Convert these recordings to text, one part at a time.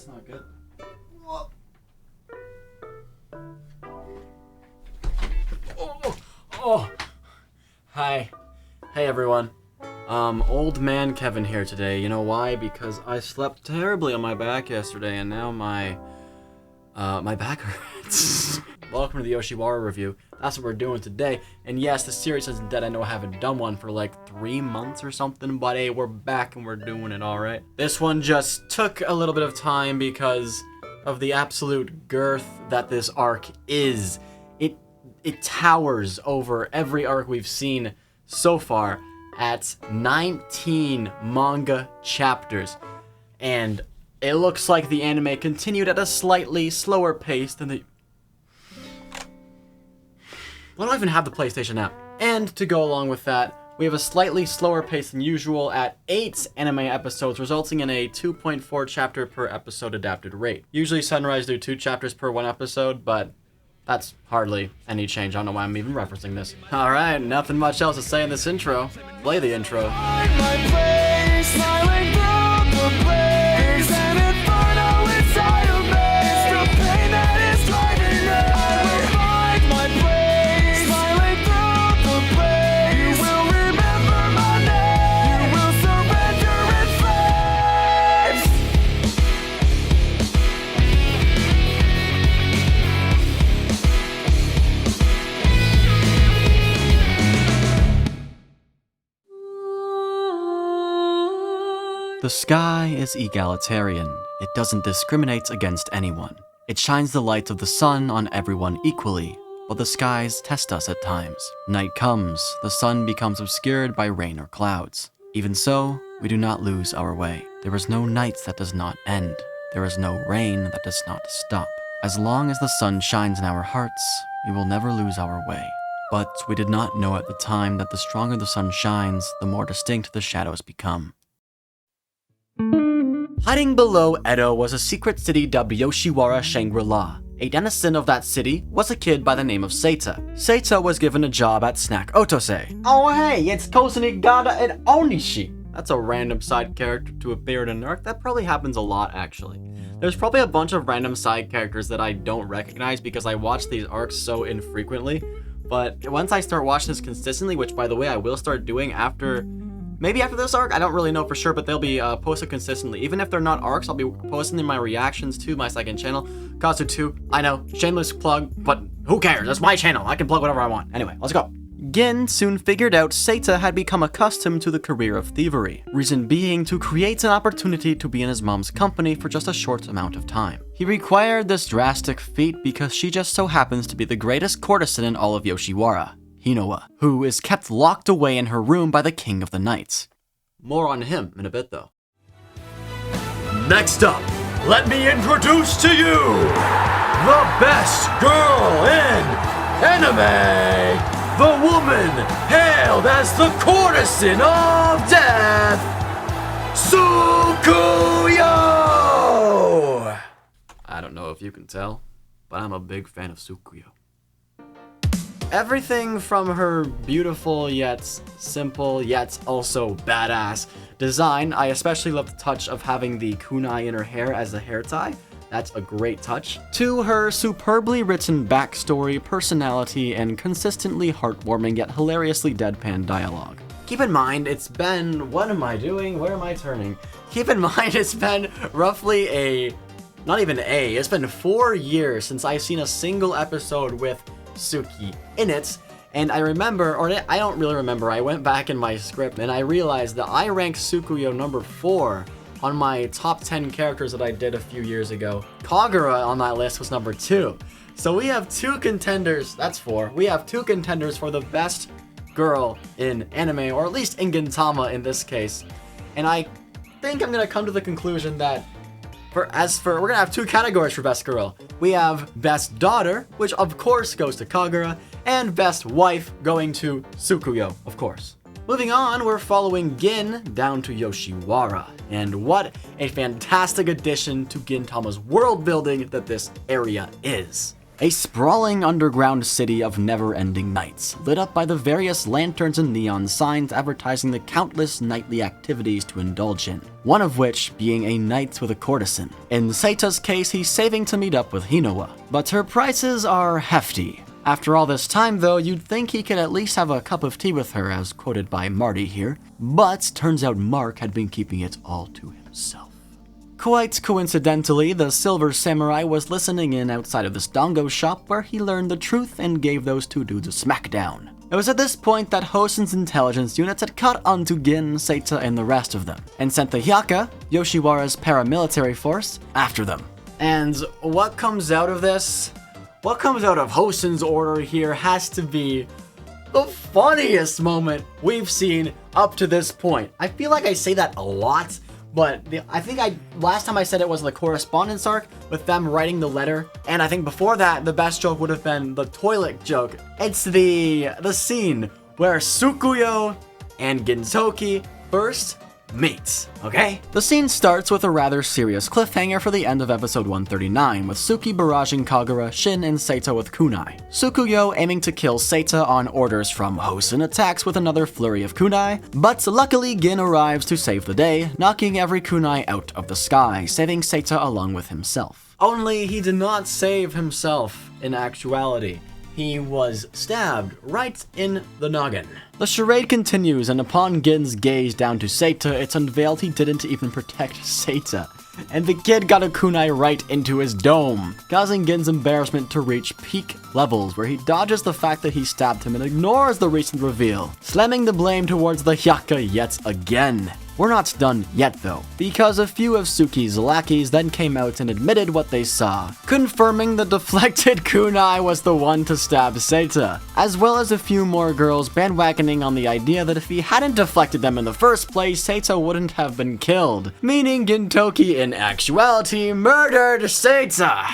that's not good. Oh. Hi. Hey, everyone. Old man Kevin here today. You know why? Because I slept terribly on my back yesterday, and now my back hurts. Welcome to the Yoshiwara review. That's what we're doing today. And yes, the series isn't dead. I know I haven't done one for like 3 months or something, but hey, we're back and we're doing it alright. This one just took a little bit of time because of the absolute girth that this arc is. It towers over every arc we've seen so far at 19 manga chapters. And it looks like the anime continued at a slightly slower pace than the... I don't even have the PlayStation app. And to go along with that, we have a slightly slower pace than usual at 8 anime episodes, resulting in a 2.4 chapter per episode adapted rate. Usually Sunrise do 2 chapters per 1 episode, but that's hardly any change. I don't know why I'm even referencing this. Alright, nothing much else to say in this intro. Play the intro. The sky is egalitarian. It doesn't discriminate against anyone. It shines the light of the sun on everyone equally, but the skies test us at times. Night comes, the sun becomes obscured by rain or clouds. Even so, we do not lose our way. There is no night that does not end. There is no rain that does not stop. As long as the sun shines in our hearts, we will never lose our way. But we did not know at the time that the stronger the sun shines, the more distinct the shadows become. Hiding below Edo was a secret city dubbed Yoshiwara Shangri-La. A denizen of that city was a kid by the name of Seita. Seita was given a job at Snack Otose. Oh hey, it's Kosenigata and Onishi! That's a random side character to appear in an arc. That probably happens a lot, actually. There's probably a bunch of random side characters that I don't recognize because I watch these arcs so infrequently. But once I start watching this consistently, which by the way I will start doing maybe after this arc, I don't really know for sure, but they'll be posted consistently. Even if they're not arcs, I'll be posting in my reactions to my second channel, Kazu2. I know, shameless plug, but who cares? That's my channel. I can plug whatever I want. Anyway, let's go. Gin soon figured out Seita had become accustomed to the career of thievery, reason being to create an opportunity to be in his mom's company for just a short amount of time. He required this drastic feat because she just so happens to be the greatest courtesan in all of Yoshiwara, Hinoa, who is kept locked away in her room by the King of the Knights. More on him in a bit, though. Next up, let me introduce to you the best girl in anime, the woman hailed as the courtesan of death, Tsukuyo! I don't know if you can tell, but I'm a big fan of Tsukuyo. Everything from her beautiful yet simple yet also badass design. I especially love the touch of having the kunai in her hair as a hair tie. That's a great touch. To her superbly written backstory, personality, and consistently heartwarming yet hilariously deadpan dialogue. Keep in mind, it's been... What am I doing? Where am I turning? Keep in mind, it's been roughly it's been 4 years since I've seen a single episode with Suki in it, and I remember, or I don't really remember, I went back in my script and I realized that I ranked Tsukuyo number 4 on my top 10 characters that I did a few years ago. Kagura on that list was number 2. So we have 2 contenders, that's 4. We have 2 contenders for the best girl in anime, or at least in Gintama in this case. And I think I'm gonna come to the conclusion that we're gonna have 2 categories for best girl. We have best daughter, which of course goes to Kagura, and best wife going to Tsukuyo, of course. Moving on, we're following Gin down to Yoshiwara, and what a fantastic addition to Gintama's world building that this area is. a sprawling underground city of never-ending nights, lit up by the various lanterns and neon signs advertising the countless nightly activities to indulge in, one of which being a night with a courtesan. In Seita's case, he's saving to meet up with Hinoa, but her prices are hefty. After all this time though, you'd think he could at least have a cup of tea with her, as quoted by Marty here, but turns out Mark had been keeping it all to himself. Quite coincidentally, the Silver Samurai was listening in outside of this dango shop where he learned the truth and gave those two dudes a smackdown. It was at this point that Hosen's intelligence units had caught onto Gin, Seita, and the rest of them, and sent the Hyaka, Yoshiwara's paramilitary force, after them. And what comes out of this? What comes out of Hosen's order here has to be the funniest moment we've seen up to this point. I feel like I say that a lot, but I think last time I said it was the correspondence arc with them writing the letter, and I think before that the best joke would have been the toilet joke. It's the scene where Tsukuyo and Gintoki first meet, okay? The scene starts with a rather serious cliffhanger for the end of episode 139, with Suki barraging Kagura, Shin, and Seita with kunai. Tsukuyo aiming to kill Seita on orders from Hosen attacks with another flurry of kunai, but luckily Gin arrives to save the day, knocking every kunai out of the sky, saving Seita along with himself. Only he did not save himself in actuality. He was stabbed right in the noggin. The charade continues, and upon Gin's gaze down to Seita, it's unveiled he didn't even protect Seita, and the kid got a kunai right into his dome, causing Gin's embarrassment to reach peak levels, where he dodges the fact that he stabbed him and ignores the recent reveal, slamming the blame towards the Hyaka yet again. We're not done yet though, because a few of Suki's lackeys then came out and admitted what they saw, confirming the deflected kunai was the one to stab Seita, as well as a few more girls bandwagoning on the idea that if he hadn't deflected them in the first place, Seita wouldn't have been killed, meaning Gintoki in actuality murdered Seita.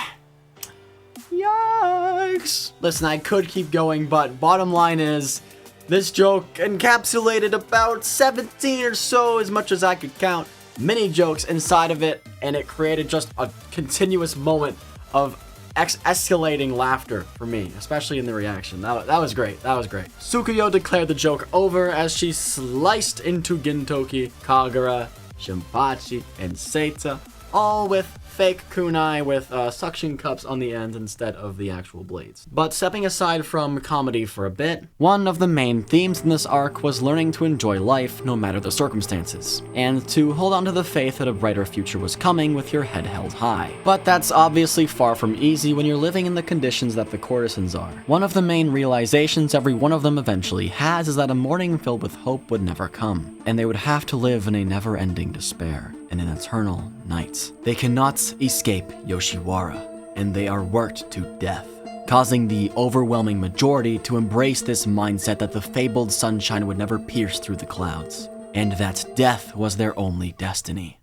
Yikes. Listen, I could keep going, but bottom line is, this joke encapsulated about 17 or so, as much as I could count, mini jokes inside of it, and it created just a continuous moment of escalating laughter for me, especially in the reaction. That was great. That was great. Tsukuyo declared the joke over as she sliced into Gintoki, Kagura, Shinpachi, and Seita, all with fake kunai with suction cups on the end instead of the actual blades. But stepping aside from comedy for a bit, one of the main themes in this arc was learning to enjoy life no matter the circumstances, and to hold on to the faith that a brighter future was coming with your head held high. But that's obviously far from easy when you're living in the conditions that the courtesans are. One of the main realizations every one of them eventually has is that a morning filled with hope would never come, and they would have to live in a never-ending despair and an eternal night. They cannot escape Yoshiwara, and they are worked to death, causing the overwhelming majority to embrace this mindset that the fabled sunshine would never pierce through the clouds, and that death was their only destiny.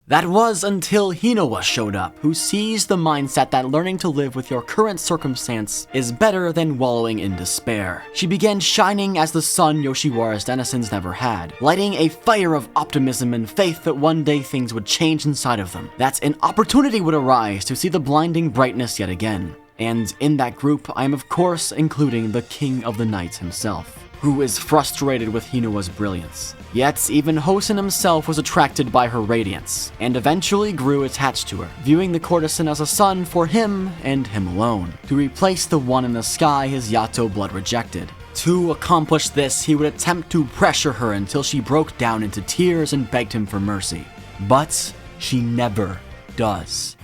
That was until Hinoa showed up, who sees the mindset that learning to live with your current circumstance is better than wallowing in despair. She began shining as the sun Yoshiwara's denizens never had, lighting a fire of optimism and faith that one day things would change inside of them, that an opportunity would arise to see the blinding brightness yet again. And in that group, I am of course including the King of the Night himself, who is frustrated with Hinoa's brilliance. Yet, even Hosen himself was attracted by her radiance, and eventually grew attached to her, viewing the courtesan as a son for him and him alone, to replace the one in the sky his Yato blood rejected. To accomplish this, he would attempt to pressure her until she broke down into tears and begged him for mercy. But she never does.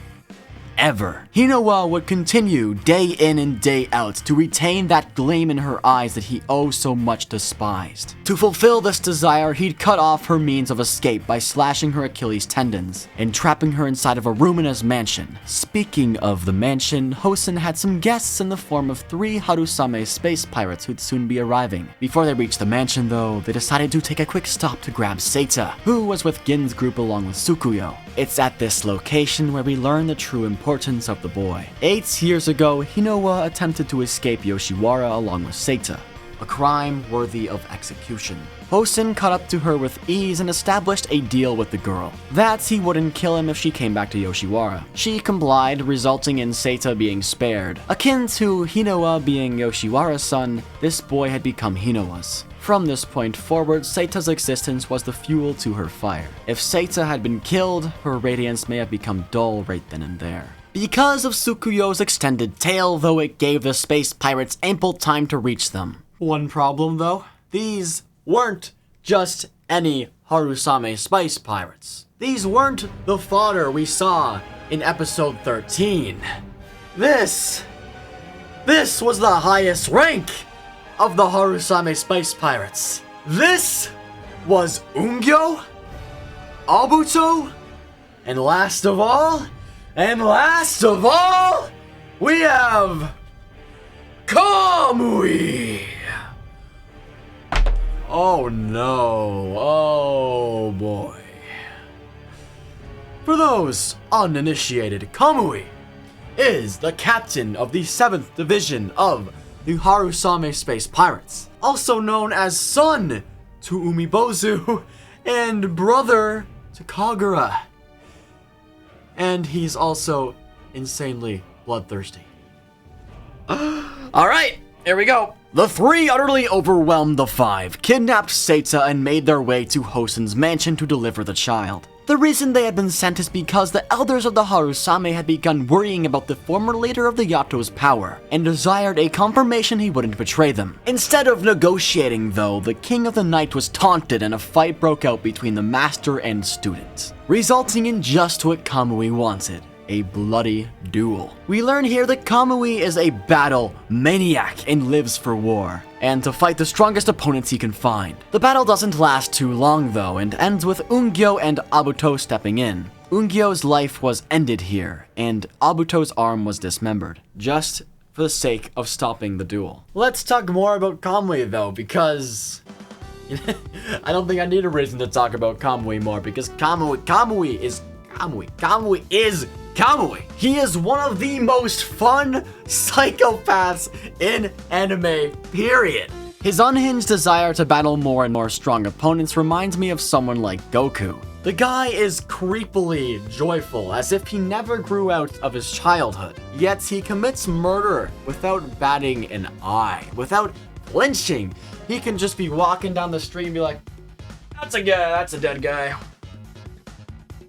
Ever. Hinoa would continue day in and day out to retain that gleam in her eyes that he oh so much despised. To fulfill this desire, he'd cut off her means of escape by slashing her Achilles tendons and trapping her inside of a room in his mansion. Speaking of the mansion, Hosen had some guests in the form of 3 Harusame space pirates who'd soon be arriving. Before they reached the mansion though, they decided to take a quick stop to grab Seita, who was with Gin's group along with Tsukuyo. It's at this location where we learn the true importance of the boy. 8 years ago, Hinoa attempted to escape Yoshiwara along with Seita, a crime worthy of execution. Hosen caught up to her with ease and established a deal with the girl, that he wouldn't kill him if she came back to Yoshiwara. She complied, resulting in Seita being spared. Akin to Hinoa being Yoshiwara's son, this boy had become Hinoa's. From this point forward, Seita's existence was the fuel to her fire. If Seita had been killed, her radiance may have become dull right then and there. Because of Tsukuyo's extended tail, though, it gave the space pirates ample time to reach them. One problem though, these weren't just any Harusame spice pirates. These weren't the fodder we saw in episode 13. This was the highest rank of the Harusame spice pirates. This was Ungyo, ABUTO, and last of all, we have Kamui! Oh no, oh boy. For those uninitiated, Kamui is the captain of the 7th Division of the Harusame Space Pirates, also known as son to Umibozu and brother to Kagura. And he's also insanely bloodthirsty. Alright, here we go. The 3 utterly overwhelmed the 5, kidnapped Seita and made their way to Hosen's mansion to deliver the child. The reason they had been sent is because the elders of the Harusame had begun worrying about the former leader of the Yato's power, and desired a confirmation he wouldn't betray them. Instead of negotiating though, the king of the night was taunted and a fight broke out between the master and student, resulting in just what Kamui wanted. A bloody duel. We learn here that Kamui is a battle maniac and lives for war, and to fight the strongest opponents he can find. The battle doesn't last too long though, and ends with Ungyo and ABUTO stepping in. Ungyo's life was ended here, and ABUTO's arm was dismembered, just for the sake of stopping the duel. Let's talk more about Kamui though, because I don't think I need a reason to talk about Kamui more, because Kamui is Kamui. He is one of the most fun psychopaths in anime, period. His unhinged desire to battle more and more strong opponents reminds me of someone like Goku. The guy is creepily joyful, as if he never grew out of his childhood. Yet he commits murder without batting an eye, without flinching. He can just be walking down the street and be like, that's a dead guy.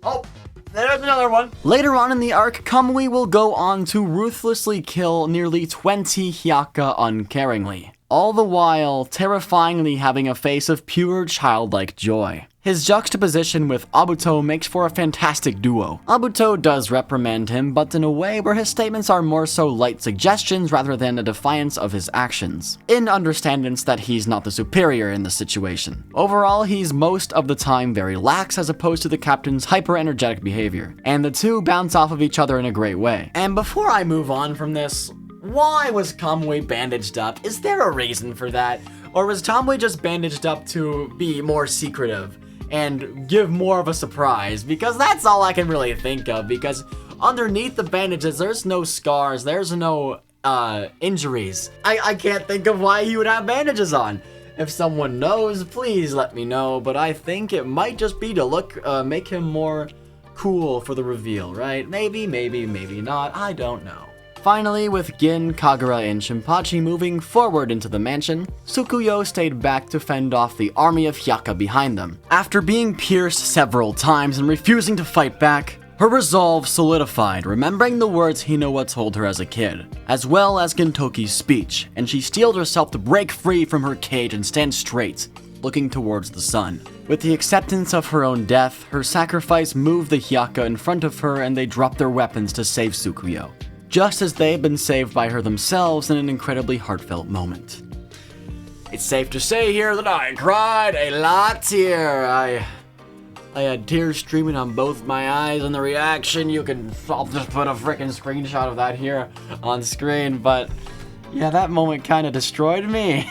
Oh, there's another one. Later on in the arc, Kamui will go on to ruthlessly kill nearly 20 Hyaka uncaringly, all the while terrifyingly having a face of pure childlike joy. His juxtaposition with ABUTO makes for a fantastic duo. ABUTO does reprimand him, but in a way where his statements are more so light suggestions rather than a defiance of his actions, in understandings that he's not the superior in the situation. Overall, he's most of the time very lax as opposed to the captain's hyper-energetic behavior, and the two bounce off of each other in a great way. And before I move on from this, why was Kamui bandaged up? Is there a reason for that? Or was Kamui just bandaged up to be more secretive and give more of a surprise? Because that's all I can really think of, because underneath the bandages, there's no scars, there's no injuries. I can't think of why he would have bandages on. If someone knows, please let me know, but I think it might just be to make him more cool for the reveal, right? Maybe not, I don't know. Finally, with Gin, Kagura, and Shinpachi moving forward into the mansion, Tsukuyo stayed back to fend off the army of Hyaka behind them. After being pierced several times and refusing to fight back, her resolve solidified, remembering the words Hinoa told her as a kid, as well as Gintoki's speech, and she steeled herself to break free from her cage and stand straight, looking towards the sun. With the acceptance of her own death, her sacrifice moved the Hyaka in front of her and they dropped their weapons to save Tsukuyo, just as they had been saved by her themselves in an incredibly heartfelt moment. It's safe to say here that I cried a lot here. I had tears streaming on both my eyes, and the reaction, I'll just put a freaking screenshot of that here on screen, but yeah, that moment kind of destroyed me.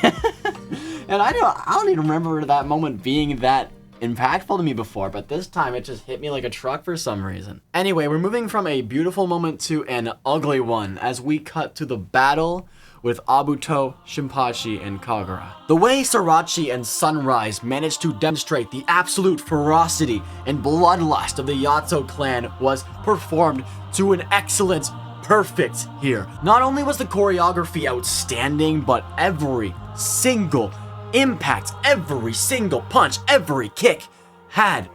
And I don't even remember that moment being that impactful to me before, but this time it just hit me like a truck for some reason. Anyway, we're moving from a beautiful moment to an ugly one as we cut to the battle with ABUTO, Shinpachi, and Kagura. The way Sarachi and Sunrise managed to demonstrate the absolute ferocity and bloodlust of the Yato clan was performed to an excellent perfect here. Not only was the choreography outstanding, but every single impact, every single punch, every kick had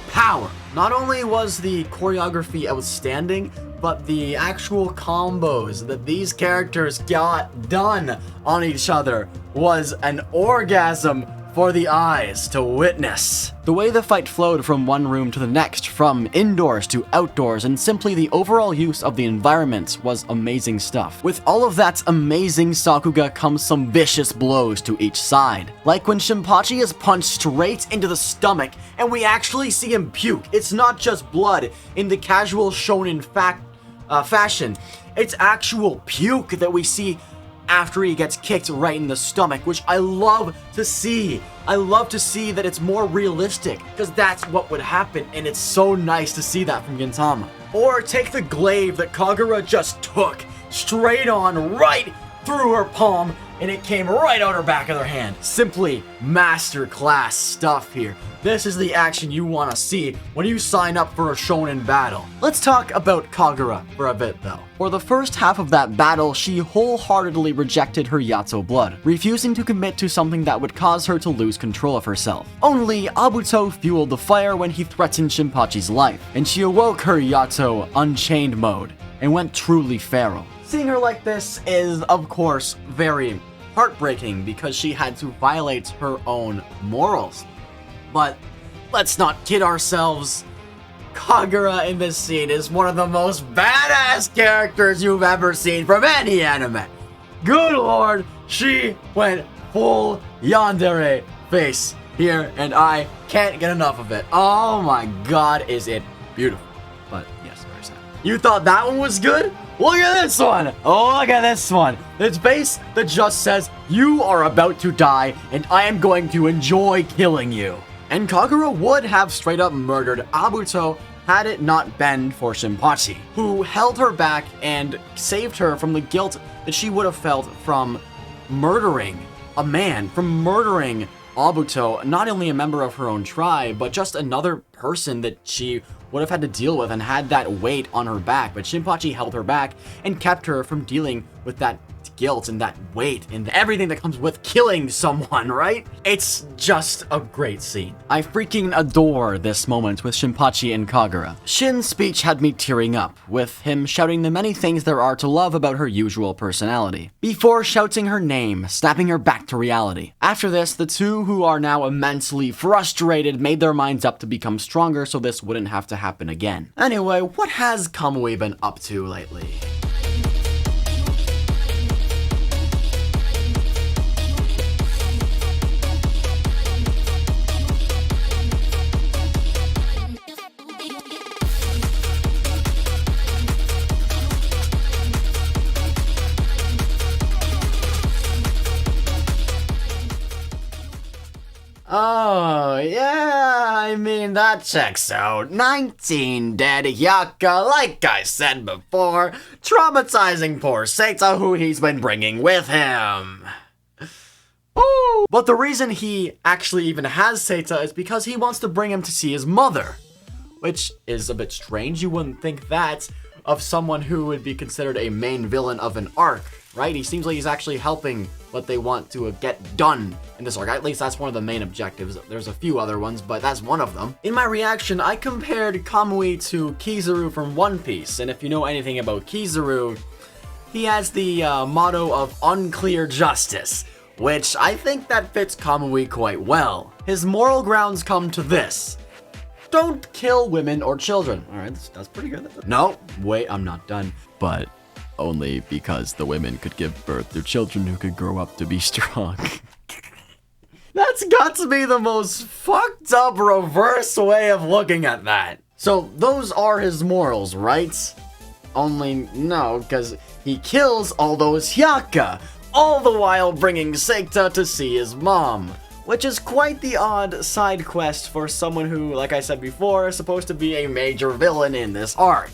power. Not only was the choreography outstanding, but the actual combos that these characters got done on each other was an orgasm for the eyes to witness. The way the fight flowed from one room to the next, from indoors to outdoors, and simply the overall use of the environment was amazing stuff. With all of that amazing Sakuga comes some vicious blows to each side. Like when Shinpachi is punched straight into the stomach and we actually see him puke. It's not just blood in the casual shonen fashion. It's actual puke that we see after he gets kicked right in the stomach, which I love to see. I love to see that it's more realistic, because that's what would happen, and it's so nice to see that from Gintama. Or take the glaive that Kagura just took straight on right through her palm, and it came right out her back of her hand. Simply masterclass stuff here. This is the action you want to see when you sign up for a shonen battle. Let's talk about Kagura for a bit though. For the first half of that battle, she wholeheartedly rejected her Yato blood, refusing to commit to something that would cause her to lose control of herself. Only ABUTO fueled the fire when he threatened Shinpachi's life, and she awoke her Yato unchained mode and went truly feral. Seeing her like this is, of course, very heartbreaking because she had to violate her own morals. But let's not kid ourselves. Kagura in this scene is one of the most badass characters you've ever seen from any anime. Good lord, she went full yandere face here, and I can't get enough of it. Oh my god, is it beautiful. But yes, very sad. You thought that one was good? Look at this one! Oh, look at this one! It's base that just says, you are about to die, and I am going to enjoy killing you. And Kagura would have straight up murdered ABUTO had it not been for Shinpachi, who held her back and saved her from the guilt that she would have felt from murdering a man, from murdering ABUTO, not only a member of her own tribe, but just another person that she would have had to deal with and had that weight on her back. But Shinpachi held her back and kept her from dealing with that guilt and that weight and everything that comes with killing someone, right? It's just a great scene. I freaking adore this moment with Shinpachi and Kagura. Shin's speech had me tearing up, with him shouting the many things there are to love about her usual personality, before shouting her name, snapping her back to reality. After this, the two, who are now immensely frustrated, made their minds up to become stronger so this wouldn't have to happen again. Anyway, what has Kamui been up to lately? Oh, yeah, I mean, that checks out. 19 dead Hyaka, like I said before, traumatizing poor Seita, who he's been bringing with him. Ooh. But the reason he actually even has Seita is because he wants to bring him to see his mother, which is a bit strange. You wouldn't think that of someone who would be considered a main villain of an arc, right? He seems like he's actually helping what they want to get done in this arc. At least that's one of the main objectives. There's a few other ones, but that's one of them. In my reaction, I compared Kamui to Kizaru from One Piece, and if you know anything about Kizaru, he has the motto of unclear justice, which I think that fits Kamui quite well. His moral grounds come to this: don't kill women or children. Alright, that's pretty good. No, wait, I'm not done. But only because the women could give birth to children who could grow up to be strong. That's got to be the most fucked up reverse way of looking at that. So those are his morals, right? Only no, because he kills all those Hyaka, all the while bringing Seita to see his mom. Which is quite the odd side quest for someone who, like I said before, is supposed to be a major villain in this arc.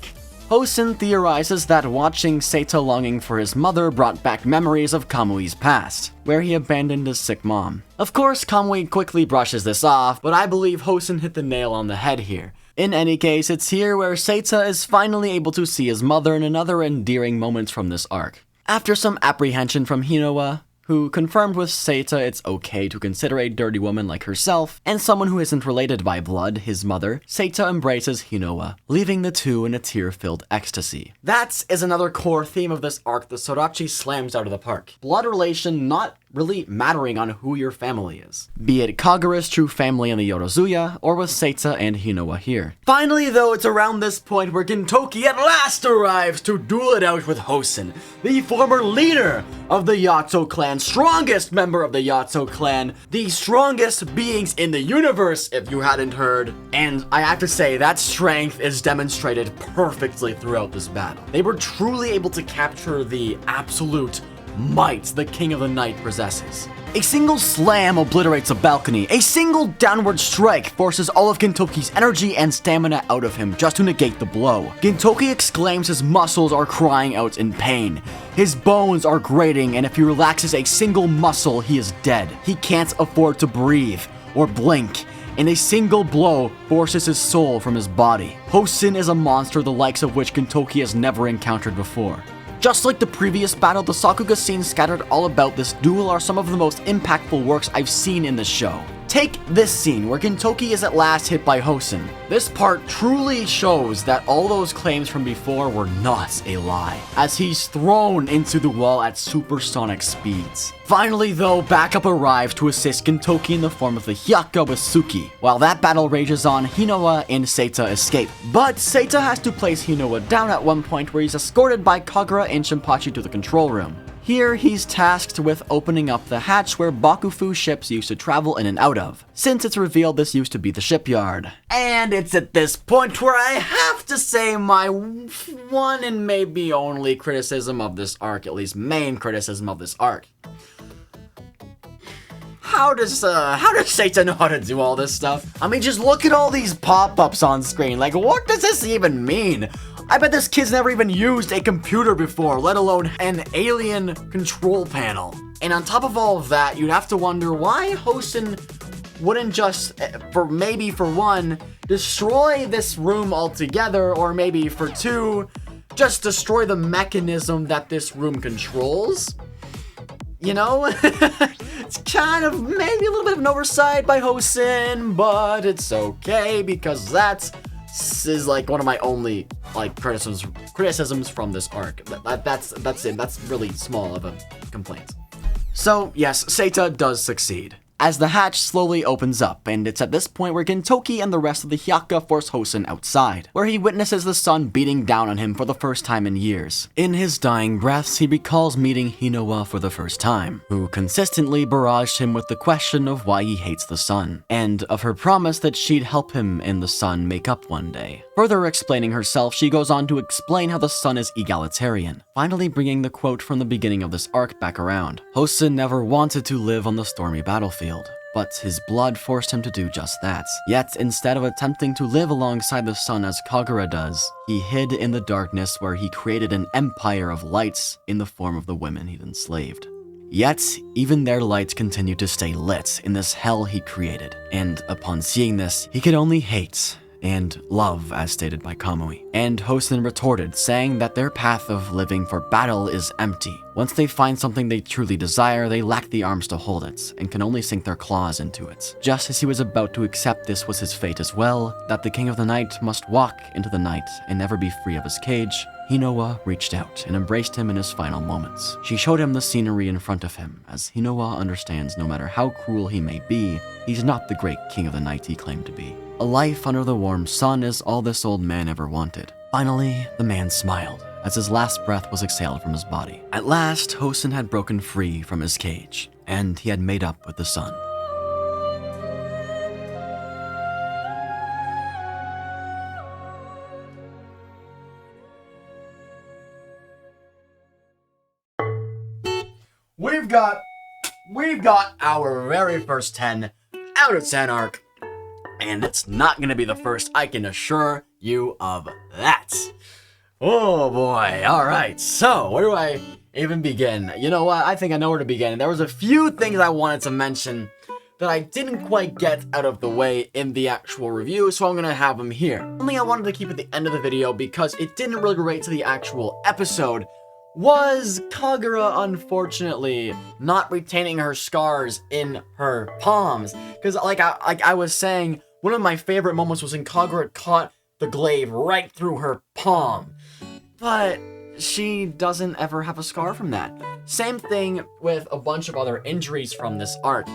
Hosen theorizes that watching Seita longing for his mother brought back memories of Kamui's past, where he abandoned his sick mom. Of course, Kamui quickly brushes this off, but I believe Hosen hit the nail on the head here. In any case, it's here where Seita is finally able to see his mother in another endearing moment from this arc. After some apprehension from Hinoa, who confirmed with Seita it's okay to consider a dirty woman like herself, and someone who isn't related by blood, his mother, Seita embraces Hinoa, leaving the two in a tear-filled ecstasy. That is another core theme of this arc that Sorachi slams out of the park. Blood relation not really mattering on who your family is, be it Kagura's true family in the Yorozuya, or with Seita and Hinoa here. Finally though, it's around this point where Gintoki at last arrives to duel it out with Hosen, the former leader of the Yato clan, strongest member of the Yato clan, the strongest beings in the universe if you hadn't heard, and I have to say that strength is demonstrated perfectly throughout this battle. They were truly able to capture the absolute might the King of the Night possesses. A single slam obliterates a balcony. A single downward strike forces all of Gintoki's energy and stamina out of him just to negate the blow. Gintoki exclaims his muscles are crying out in pain. His bones are grating, and if he relaxes a single muscle, he is dead. He can't afford to breathe or blink, and a single blow forces his soul from his body. Hosen is a monster the likes of which Gintoki has never encountered before. Just like the previous battle, the Sakuga scenes scattered all about this duel are some of the most impactful works I've seen in the show. Take this scene where Gintoki is at last hit by Hosen. This part truly shows that all those claims from before were not a lie, as he's thrown into the wall at supersonic speeds. Finally though, backup arrives to assist Gintoki in the form of the Hyakka with Suki. While that battle rages on, Hinoa and Seita escape. But Seita has to place Hinoa down at one point where he's escorted by Kagura and Shinpachi to the control room. Here, he's tasked with opening up the hatch where Bakufu ships used to travel in and out of, since it's revealed this used to be the shipyard. And it's at this point where I have to say my one and maybe only criticism of this arc, at least main criticism of this arc. How does Seita know how to do all this stuff? I mean, just look at all these pop-ups on screen. Like, what does this even mean? I bet this kid's never even used a computer before, let alone an alien control panel. And on top of all of that, you'd have to wonder why Hosen wouldn't just, for one, destroy this room altogether, or maybe for two, just destroy the mechanism that this room controls. You know? It's kind of maybe a little bit of an oversight by Hosen, but it's okay because that's is like one of my only like criticisms from this arc. That's it. That's really small of a complaint. So yes, Seita does succeed, as the hatch slowly opens up, and it's at this point where Gintoki and the rest of the Hyakka force Hosen outside, where he witnesses the sun beating down on him for the first time in years. In his dying breaths, he recalls meeting Hinoa for the first time, who consistently barraged him with the question of why he hates the sun, and of her promise that she'd help him and the sun make up one day. Further explaining herself, she goes on to explain how the sun is egalitarian, finally bringing the quote from the beginning of this arc back around. Hosen never wanted to live on the stormy battlefield, but his blood forced him to do just that. Yet, instead of attempting to live alongside the sun as Kagura does, he hid in the darkness where he created an empire of lights in the form of the women he'd enslaved. Yet, even their lights continued to stay lit in this hell he created, and upon seeing this, he could only hate and love, as stated by Kamui. And Hosen retorted, saying that their path of living for battle is empty. Once they find something they truly desire, they lack the arms to hold it, and can only sink their claws into it. Just as he was about to accept this was his fate as well, that the King of the Night must walk into the night and never be free of his cage, Hinoa reached out and embraced him in his final moments. She showed him the scenery in front of him, as Hinoa understands no matter how cruel he may be, he's not the great King of the Night he claimed to be. A life under the warm sun is all this old man ever wanted. Finally, the man smiled, as his last breath was exhaled from his body. At last, Hosen had broken free from his cage, and he had made up with the sun. We've got our very first 10 out of 10 arc, and it's not gonna be the first, I can assure you of that. Oh boy, alright, so where do I even begin? You know what, I think I know where to begin. There was a few things I wanted to mention that I didn't quite get out of the way in the actual review, so I'm gonna have them here. Only I wanted to keep at the end of the video because it didn't really relate to the actual episode, was Kagura unfortunately not retaining her scars in her palms. Because like I was saying, one of my favorite moments was when Kagura caught the glaive right through her palm. But she doesn't ever have a scar from that. Same thing with a bunch of other injuries from this arc.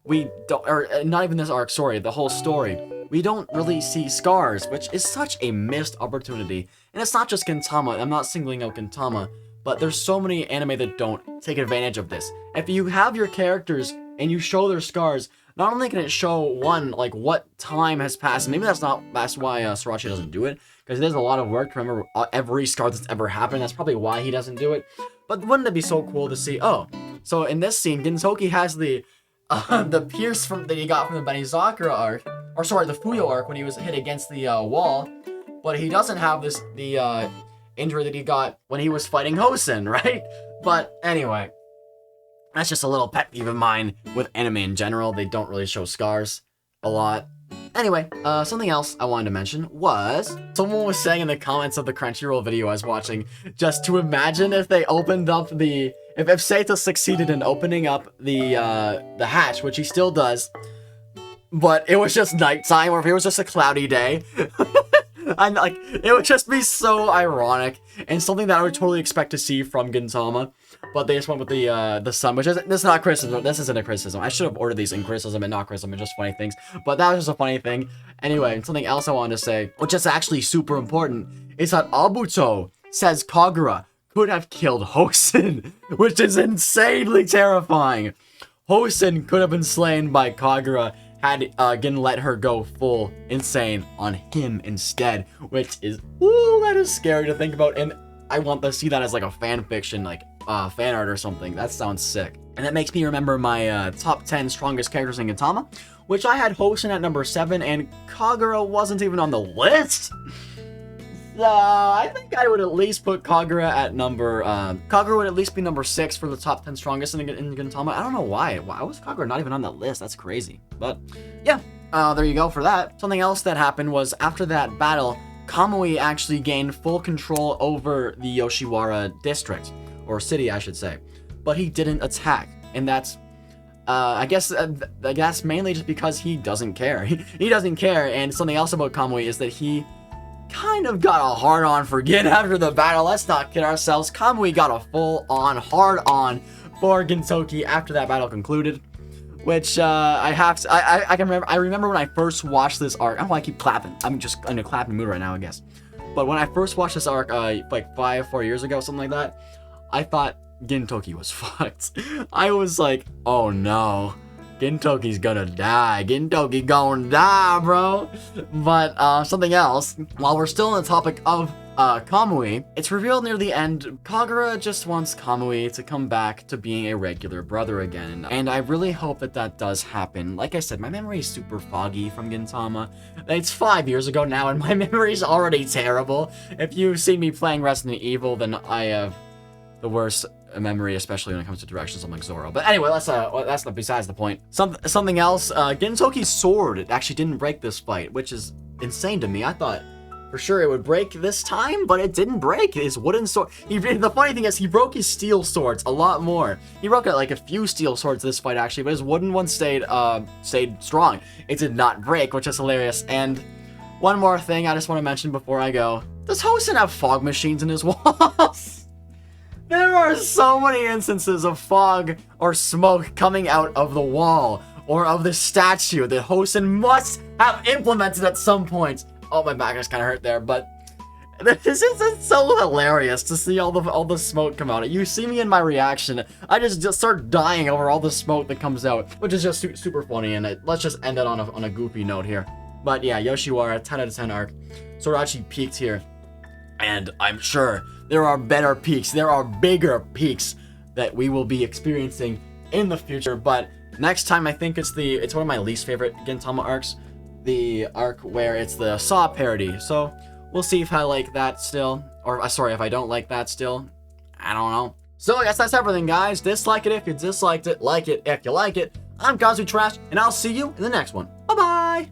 We don't, or not even this arc, sorry, the whole story. We don't really see scars, which is such a missed opportunity. And it's not just Gintama, I'm not singling out Gintama, but there's so many anime that don't take advantage of this. If you have your characters and you show their scars, not only can it show, one, like, what time has passed, maybe that's why Sorachi doesn't do it, because there's a lot of work to remember every scar that's ever happened. That's probably why he doesn't do it. But wouldn't it be so cool to see, oh, so in this scene, Gintoki has the pierce that he got from the Benizakura arc, or sorry, the Fuyo arc when he was hit against the wall, but he doesn't have the injury that he got when he was fighting Hosen, right? But anyway, that's just a little pet peeve of mine with anime in general. They don't really show scars a lot. Anyway, something else I wanted to mention was, someone was saying in the comments of the Crunchyroll video I was watching, just to imagine if they opened up if Seita succeeded in opening up the hatch, which he still does, but it was just nighttime, or if it was just a cloudy day. I'm like, it would just be so ironic, and something that I would totally expect to see from Gintama, but they just went with the sun, which is, this is not criticism, this isn't a criticism. I should have ordered these in criticism and not criticism, and just funny things, but that was just a funny thing. Anyway, something else I wanted to say, which is actually super important, is that ABUTO says Kagura could have killed Hosen, which is insanely terrifying. Hosen could have been slain by Kagura had Gin let her go full insane on him instead, which is, ooh, that is scary to think about, and I want to see that as like a fan fiction, like fan art or something. That sounds sick. And that makes me remember my top 10 strongest characters in Gintama, which I had Hosen at number 7, and Kagura wasn't even on the list. So I think I would at least put Kagura at number, Kagura would at least be number 6 for the top 10 strongest in Gintama. I don't know why. Why was Kagura not even on that list? That's crazy. But yeah, there you go for that. Something else that happened was after that battle, Kamui actually gained full control over the Yoshiwara district, or city I should say, but he didn't attack, and that's I guess mainly just because he doesn't care. He doesn't care, and something else about Kamui is that he kind of got a hard-on for Gin after the battle. Let's not kid ourselves. Kamui got a full-on, hard-on for Gintoki after that battle concluded, which I remember when I first watched this arc. I don't know why I keep clapping. I'm just in a clapping mood right now, I guess. But when I first watched this arc, like 4 years ago, something like that, I thought Gintoki was fucked. I was like, oh no, Gintoki's gonna die. Gintoki gonna die, bro. But something else, while we're still on the topic of Kamui, it's revealed near the end, Kagura just wants Kamui to come back to being a regular brother again. And I really hope that that does happen. Like I said, my memory is super foggy from Gintama. It's 5 years ago now, and my memory is already terrible. If you've seen me playing Resident Evil, then I have the worst memory, especially when it comes to directions like Zoro. But anyway, that's not besides the point. Something else, Gintoki's sword, it actually didn't break this fight, which is insane to me. I thought for sure it would break this time, but it didn't break. His wooden sword, the funny thing is he broke his steel swords a lot more. He broke like a few steel swords this fight actually, but his wooden one stayed strong. It did not break, which is hilarious. And one more thing I just want to mention before I go. Does Hosen have fog machines in his walls? There are so many instances of fog or smoke coming out of the wall or of the statue that Hosen must have implemented at some point. Oh, my back just kind of hurt there, but this is so hilarious to see all the smoke come out. You see me in my reaction, I just start dying over all the smoke that comes out, which is just super funny, and let's just end it on a goofy note here. But yeah, Yoshiwara, 10 out of 10 arc. Sorachi peaked here, and I'm sure there are better peaks, there are bigger peaks that we will be experiencing in the future. But next time, I think it's one of my least favorite Gintama arcs, the arc where it's the Saw parody. So we'll see if I like that still, Or, sorry, if I don't like that still. I don't know. So, I guess that's everything, guys. Dislike it if you disliked it. Like it if you like it. I'm Kazu Trash, and I'll see you in the next one. Bye-bye!